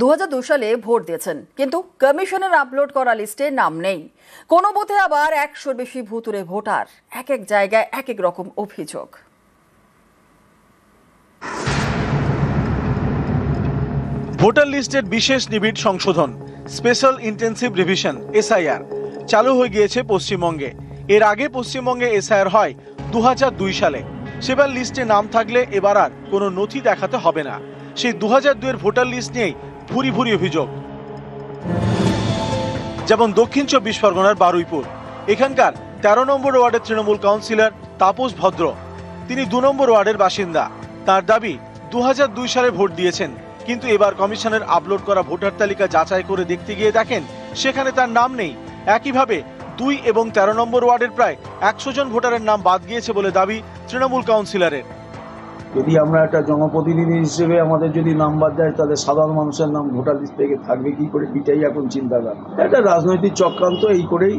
2002 সালে ভোট দিয়েছেন, কিন্তু কমিশনের আপলোড করা লিস্টে নাম নেই। কোনো বুথে আবার 100-র বেশি ভুতুড়ে ভোটার। এক এক জায়গায় এক এক রকম অভিযোগ। ভোটার লিস্টের বিশেষ নিবিড় সংশোধন, স্পেশাল ইন্টেন্সিভ রিভিশন এসআইআর চালু হয়ে গিয়েছে পশ্চিমবঙ্গে। এর আগে পশ্চিমবঙ্গে এসআইআর হয় 2002 সালে। সেবার লিস্টে নাম থাকলে এবার আর কোনো নথি দেখাতে হবে না। সেই 2002-এর ভোটার লিস্ট নিয়েই ভুরি ভুরি অভিযোগ। যেমন দক্ষিণ 24 পরগনার বারুইপুর, এখানকার 13 নম্বর ওয়ার্ডের তৃণমূল কাউন্সিলর তাপস ভদ্র, তিনি 2 নম্বর ওয়ার্ডের বাসিন্দা। তার দাবি 2002 সালে ভোট দিয়েছেন, কিন্তু এবার কমিশনের আপলোড করা ভোটার তালিকা যাচাই করে দেখতে গিয়ে দেখেন সেখানে তার নাম নেই। একইভাবে 2 এবং 13 নম্বর ওয়ার্ডের প্রায় 100 জন ভোটারের নাম বাদ গিয়েছে বলে দাবি তৃণমূল কাউন্সিলরের। যদি আমরা একটা জনপ্রতিনিধি হিসেবে আমাদের যদি নাম বাদ দেয়, তাহলে সাধারণ মানুষের নাম ভোটার লিস্ট থেকে থাকবে কি করে, এটাই এখন চিন্তাধারা। একটা রাজনৈতিক চক্রান্ত। এই করেই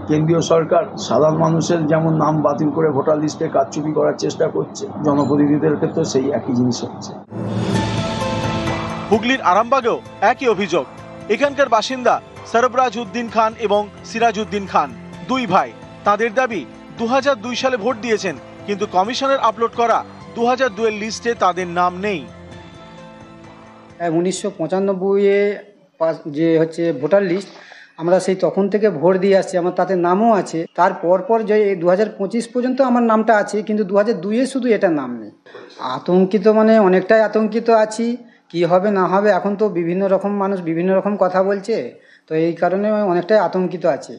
কেন্দ্রীয় সরকার সাধারণ মানুষের যেমন নাম বাতিল করে ভোটার লিস্টে কারচুপি করার চেষ্টা করছে, জনপ্রতিনিধিদের ক্ষেত্রে সেই একই জিনিস হচ্ছে। হুগলির আরামবাগেও একই অভিযোগ। এখানকার বাসিন্দা সরবরাজ উদ্দিন খান এবং সিরাজ উদ্দিন খান, 2 ভাই। তাদের দাবি 2002 সালে ভোট দিয়েছেন, কিন্তু কমিশনের আপলোড করা 2002-এর লিস্টে তাদের নাম নেই। 1995-এ যে হচ্ছে ভোটার লিস্ট, আমরা সেই তখন থেকে ভোট দিয়ে আসছি, আমার তাতে নামও আছে। তারপর যে 2025 পর্যন্ত আমার নামটা আছে, কিন্তু 2002-এ শুধু এটা নাম নেই। আতঙ্কিত মানে অনেকটাই আতঙ্কিত আছি, কি হবে না হবে। এখন তো বিভিন্ন রকম মানুষ বিভিন্ন রকম কথা বলছে, তো এই কারণে অনেকটাই আতঙ্কিত আছে।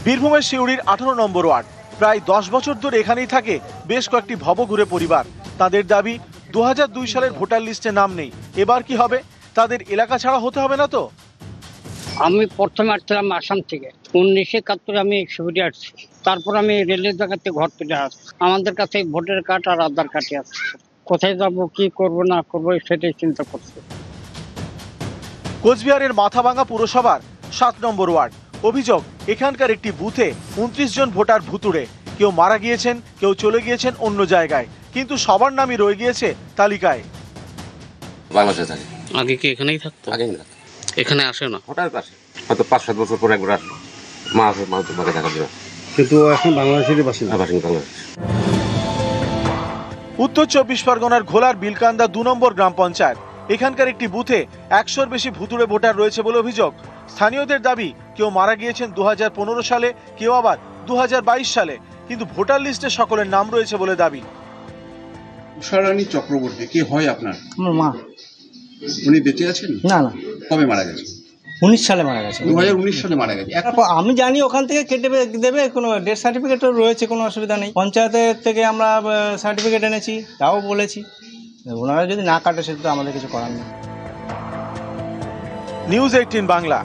বীরভূমের শিউড়ির 18 নম্বর ওয়ার্ড, প্রায় 10 বছর ধরে এখানেই থাকে বেশ কয়েকটি ভবঘুরে পরিবার। তাদের দাবি 2002 সালের ভোটার লিস্টে নাম নেই। এবার কি হবে? তাদের এলাকা ছাড়া হতে হবে না তো? আমি প্রথমে আসছিলাম আসাম থেকে, 1971 আমি শিউড়ি আসছি। তারপর আমি রেলের জায়গাতে ঘর তুলে আসছি। আমাদের কাছে ভোটার কার্ড আর আধার কার্ডই আছে। কোথায় যাব, কি করব না করব সেটাই চিন্তা করছি। কোচবিহারের মাথাভাঙা পুরসভার 7 নম্বর ওয়ার্ড, অভিযোগ এখানকার একটি বুথে 29 জন ভোটার ভুতুড়ে। কেউ মারা গিয়েছেন, কেউ চলে গিয়েছেন অন্য জায়গায়, কিন্তু সবার নামই রয়ে গিয়েছে তালিকায়। বাংলাদেশে থাকে। আগে কি এখানেই থাকতো? আগেই না, এখানে আসে না। হঠাৎ আসে, হয়তো 5-7 বছর পরে একবার আসলো। মা আছে, মা তো বাকি থাকার জন্য, কিন্তু এখন বাংলাদেশেরই বাসিন্দা। বাংলাদেশ। উত্তর 24 পরগনার ঘোলার বিলকান্দা 2 নম্বর গ্রাম পঞ্চায়েত, এখানকার একটি বুথে 100-র বেশি ভুতুড়ে ভোটার রয়েছে বলে অভিযোগ। স্থানীয়দের দাবি কেউ মারা গিয়েছেন 2015 সালে, কেউ আবার 2022 সালে, কিন্তু ভোটার লিস্টে সকলের নাম রয়েছে বলে দাবি। উষারানী চক্রবর্তী কি হয় আপনার? আমার মা। উনি বেঁচে আছেন? না না, কবে মারা গেছে? 19 সালে মারা গেছে। 2019 সালে মারা গেছে। আমি জানি ওখান থেকে কেটে দেবে, কোনো ডেথ সার্টিফিকেটও রয়েছে, কোনো অসুবিধা নেই। পঞ্চায়েতের থেকে আমরা সার্টিফিকেট এনেছি, তাও বলেছি। ওনারা যদি না কাটে সেটা তো আমাদের কিছু করার নেই। নিউজ 18 বাংলা।